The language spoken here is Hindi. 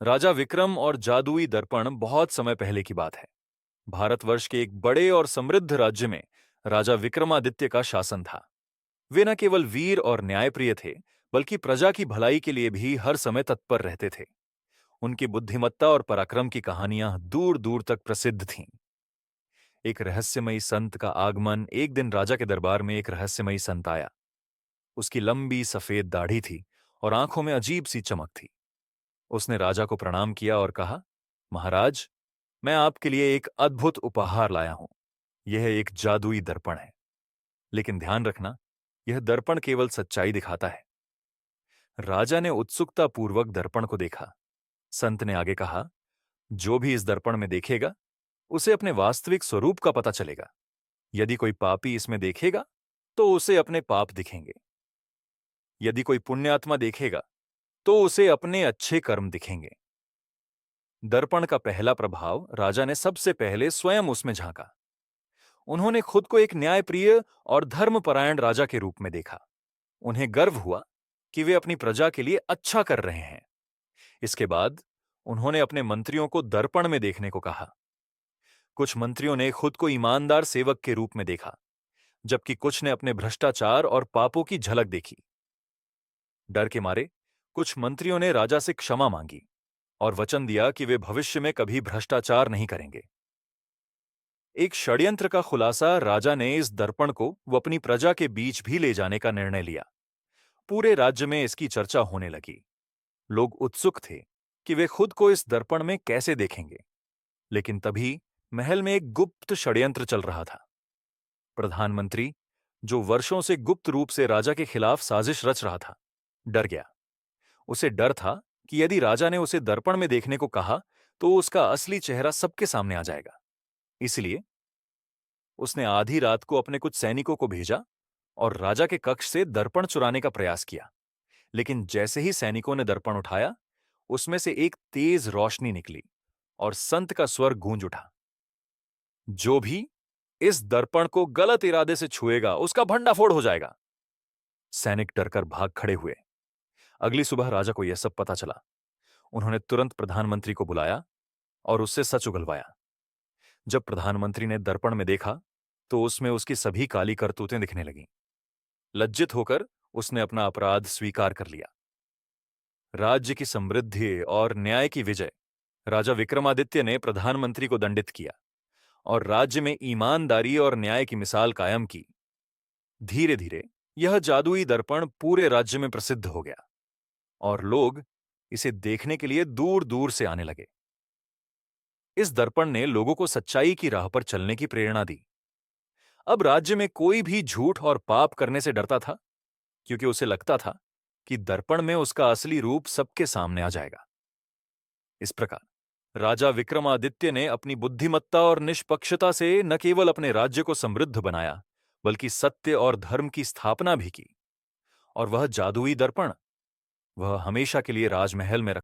राजा विक्रम और जादुई दर्पण बहुत समय पहले की बात है। भारतवर्ष के एक बड़े और समृद्ध राज्य में राजा विक्रमादित्य का शासन था। वे न केवल वीर और न्यायप्रिय थे, बल्कि प्रजा की भलाई के लिए भी हर समय तत्पर रहते थे। उनकी बुद्धिमत्ता और पराक्रम की कहानियां दूर दूर तक प्रसिद्ध थीं। एक रहस्यमयी संत का आगमन। एक दिन राजा के दरबार में एक रहस्यमयी संत आया। उसकी लंबी सफेद दाढ़ी थी और आंखों में अजीब सी चमक थी। उसने राजा को प्रणाम किया और कहा, महाराज, मैं आपके लिए एक अद्भुत उपहार लाया हूं। यह एक जादुई दर्पण है। लेकिन ध्यान रखना, यह दर्पण केवल सच्चाई दिखाता है। राजा ने उत्सुकतापूर्वक दर्पण को देखा। संत ने आगे कहा, जो भी इस दर्पण में देखेगा, उसे अपने वास्तविक स्वरूप का पता चलेगा। यदि कोई पापी इसमें देखेगा, तो उसे अपने पाप दिखेंगे। यदि कोई पुण्यात्मा देखेगा, तो उसे अपने अच्छे कर्म दिखेंगे। दर्पण का पहला प्रभाव, राजा ने सबसे पहले स्वयं उसमें झांका। उन्होंने खुद को एक न्यायप्रिय और धर्मपरायण राजा के रूप में देखा। उन्हें गर्व हुआ कि वे अपनी प्रजा के लिए अच्छा कर रहे हैं। इसके बाद उन्होंने अपने मंत्रियों को दर्पण में देखने को कहा। कुछ मंत्रियों ने खुद को ईमानदार सेवक के रूप में देखा, जबकि कुछ ने अपने भ्रष्टाचार और पापों की झलक देखी। डर के मारे कुछ मंत्रियों ने राजा से क्षमा मांगी और वचन दिया कि वे भविष्य में कभी भ्रष्टाचार नहीं करेंगे। एक षड्यंत्र का खुलासा राजा ने इस दर्पण को वो अपनी प्रजा के बीच भी ले जाने का निर्णय लिया। पूरे राज्य में इसकी चर्चा होने लगी। लोग उत्सुक थे कि वे खुद को इस दर्पण में कैसे देखेंगे। लेकिन तभी महल में एक गुप्त षड्यंत्र चल रहा था। प्रधानमंत्री, जो वर्षों से गुप्त रूप से राजा के खिलाफ साजिश रच रहा था, डर गया। उसे डर था कि यदि राजा ने उसे दर्पण में देखने को कहा, तो उसका असली चेहरा सबके सामने आ जाएगा। इसलिए उसने आधी रात को अपने कुछ सैनिकों को भेजा और राजा के कक्ष से दर्पण चुराने का प्रयास किया। लेकिन जैसे ही सैनिकों ने दर्पण उठाया, उसमें से एक तेज रोशनी निकली और संत का स्वर गूंज उठा, जो भी इस दर्पण को गलत इरादे से छुएगा, उसका भंडाफोड़ हो जाएगा। सैनिक डरकर भाग खड़े हुए। अगली सुबह राजा को यह सब पता चला। उन्होंने तुरंत प्रधानमंत्री को बुलाया और उससे सच उगलवाया। जब प्रधानमंत्री ने दर्पण में देखा, तो उसमें उसकी सभी काली करतूतें दिखने लगीं। लज्जित होकर उसने अपना अपराध स्वीकार कर लिया। राज्य की समृद्धि और न्याय की विजय। राजा विक्रमादित्य ने प्रधानमंत्री को दंडित किया और राज्य में ईमानदारी और न्याय की मिसाल कायम की। धीरे धीरे यह जादुई दर्पण पूरे राज्य में प्रसिद्ध हो गया और लोग इसे देखने के लिए दूर दूर से आने लगे। इस दर्पण ने लोगों को सच्चाई की राह पर चलने की प्रेरणा दी। अब राज्य में कोई भी झूठ और पाप करने से डरता था, क्योंकि उसे लगता था कि दर्पण में उसका असली रूप सबके सामने आ जाएगा। इस प्रकार राजा विक्रमादित्य ने अपनी बुद्धिमत्ता और निष्पक्षता से न केवल अपने राज्य को समृद्ध बनाया, बल्कि सत्य और धर्म की स्थापना भी की। और वह जादुई दर्पण, वह हमेशा के लिए राजमहल में